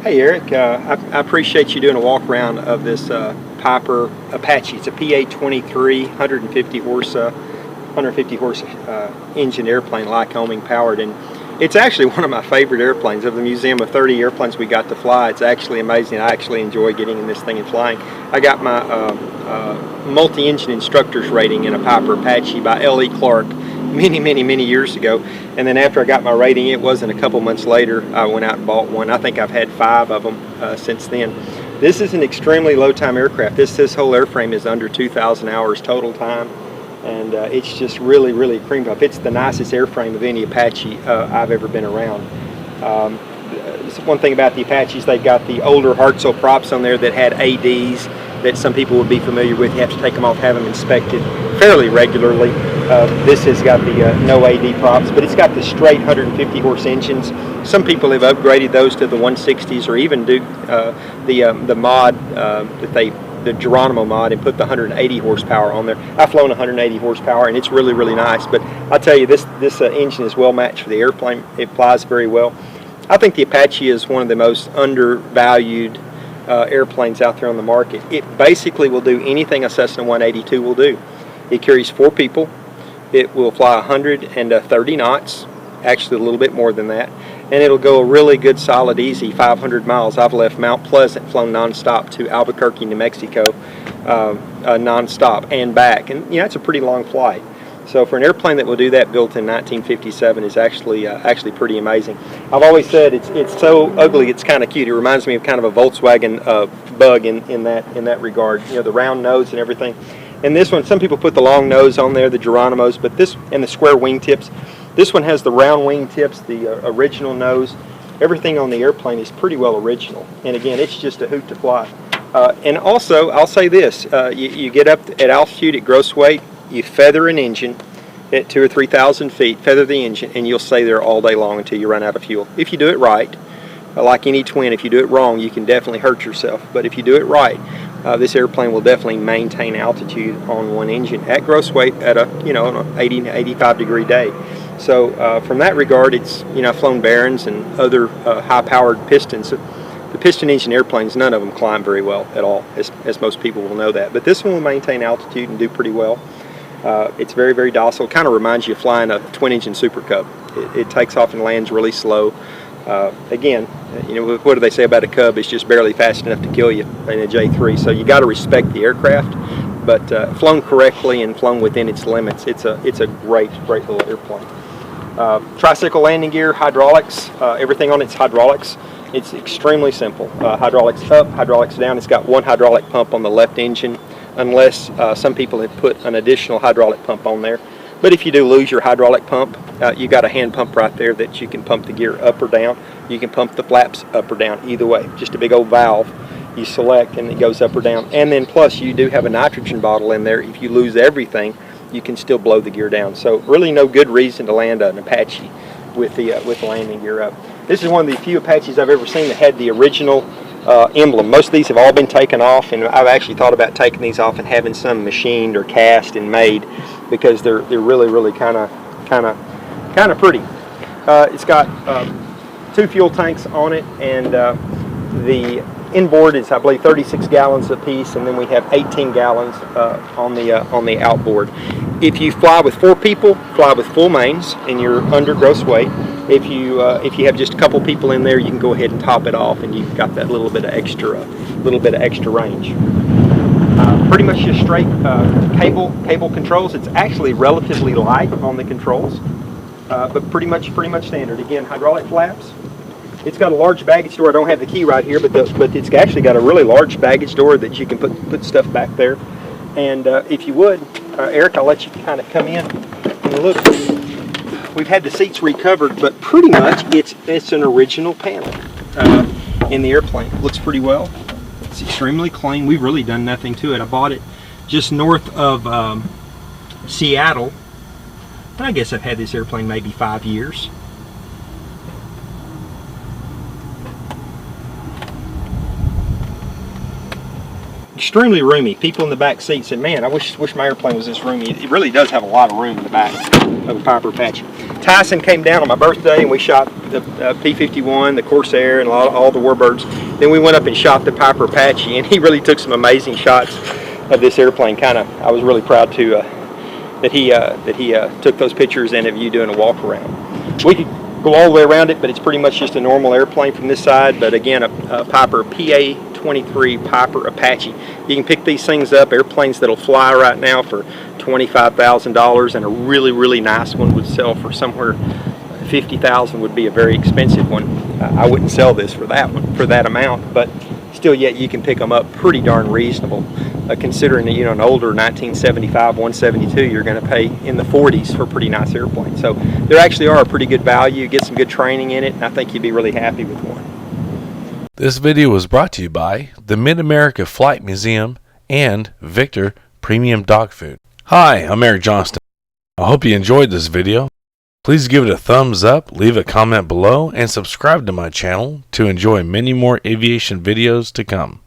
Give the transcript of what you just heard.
Hey Eric, I appreciate you doing a walk around of this Piper Apache. It's a PA-23 150 horse engine airplane, Lycoming powered, and it's actually one of my favorite airplanes. Of the museum of 30 airplanes we got to fly, it's actually amazing. I actually enjoy getting in this thing and flying. I got my multi-engine instructor's rating in a Piper Apache by L.E. Clark many years ago, and then after I got my rating, it wasn't a couple months later, I went out and bought one. I think I've had 5 of them since then. This is an extremely low time aircraft. This whole airframe is under 2,000 hours total time, and it's just really creamed up. It's the nicest airframe of any Apache I've ever been around. One thing about the Apaches, they've got the older Hartzell props on there that had ADs that some people would be familiar with. You have to take them off, have them inspected fairly regularly. This has got the no AD props, but it's got the straight 150 horse engines. Some people have upgraded those to the 160s, or even do the mod the Geronimo mod, and put the 180 horsepower on there. I've flown 180 horsepower, and it's really nice. But I'll tell you, this engine is well matched for the airplane. It flies very well. I think the Apache is one of the most undervalued airplanes out there on the market. It basically will do anything a Cessna 182 will do. It carries 4 people. It will fly 130 knots, actually a little bit more than that, and it'll go a really good, solid, easy 500 miles. I've left Mount Pleasant, flown nonstop to Albuquerque, New Mexico, nonstop and back, and you know, it's a pretty long flight. So for an airplane that will do that, built in 1957, is actually pretty amazing. I've always said it's so ugly it's kind of cute. It reminds me of kind of a Volkswagen Bug in that regard. You know, the round nose and everything. And this one, some people put the long nose on there, the Geronimos, but this, and the square wing tips. This one has the round wing tips, the original nose. Everything on the airplane is pretty well original. And again, it's just a hoot to fly. And also, I'll say this: you get up at altitude at gross weight, you feather an engine at 2,000 or 3,000 feet, feather the engine, and you'll stay there all day long until you run out of fuel. If you do it right, like any twin, if you do it wrong, you can definitely hurt yourself. But if you do it right, this airplane will definitely maintain altitude on one engine at gross weight at an 80 to 85 degree day. So from that regard, it's, I've flown Barons and other high-powered pistons. The piston engine airplanes, none of them climb very well at all, as most people will know that. But this one will maintain altitude and do pretty well. It's very docile. Kind of reminds you of flying a twin-engine Super Cub. It takes off and lands really slow. Again, what do they say about a Cub? It's just barely fast enough to kill you in a J3. So you got to respect the aircraft, but flown correctly and flown within its limits, it's a great little airplane. Tricycle landing gear, hydraulics, everything on it's hydraulics. It's extremely simple. Hydraulics up, hydraulics down. It's got one hydraulic pump on the left engine, unless some people have put an additional hydraulic pump on there. But if you do lose your hydraulic pump, you got a hand pump right there that you can pump the gear up or down. You can pump the flaps up or down, either way. Just a big old valve. You select and it goes up or down. And then plus you do have a nitrogen bottle in there. If you lose everything, you can still blow the gear down. So really no good reason to land an Apache with the landing gear up. This is one of the few Apaches I've ever seen that had the original emblem. Most of these have all been taken off, and I've actually thought about taking these off and having some machined or cast and made, because they're really kind of pretty. It's got 2 fuel tanks on it, and the inboard is, I believe, 36 gallons a piece, and then we have 18 gallons on the outboard. If you fly with 4 people, fly with full mains, and you're under gross weight. If you have just a couple people in there, you can go ahead and top it off, and you've got that little bit of extra range. Pretty much just straight cable controls. It's actually relatively light on the controls, but pretty much standard. Again, hydraulic flaps. It's got a large baggage door. I don't have the key right here, but it's actually got a really large baggage door that you can put stuff back there. And if you would, Eric, I'll let you kind of come in and look. We've had the seats recovered, but pretty much it's an original panel in the airplane. It looks pretty well. It's extremely clean. We've really done nothing to it. I bought it just north of Seattle. I guess I've had this airplane maybe 5 years. extremely roomy. People in the back seat said, man, I wish my airplane was this roomy. It really does have a lot of room in the back of a Piper Apache. Tyson came down on my birthday and we shot the P-51, the Corsair, and all the Warbirds. Then we went up and shot the Piper Apache, and he really took some amazing shots of this airplane. I was really proud to that he took those pictures and of you doing a walk around. We could go all the way around it, but it's pretty much just a normal airplane from this side. But again, a Piper PA-23 Piper Apache. You can pick these things up, airplanes that'll fly right now for $25,000, and a really, really nice one would sell for somewhere $50,000 would be a very expensive one. I wouldn't sell this for that amount, but still yet you can pick them up pretty darn reasonable. Considering that, you know, an older 1975 172, you're going to pay in the 40s for a pretty nice airplane. So there actually are a pretty good value. Get some good training in it, and I think you'd be really happy with one. This video was brought to you by the Mid-America Flight Museum and Victor Premium Dog Food. Hi, I'm Eric Johnston. I hope you enjoyed this video. Please give it a thumbs up, leave a comment below, and subscribe to my channel to enjoy many more aviation videos to come.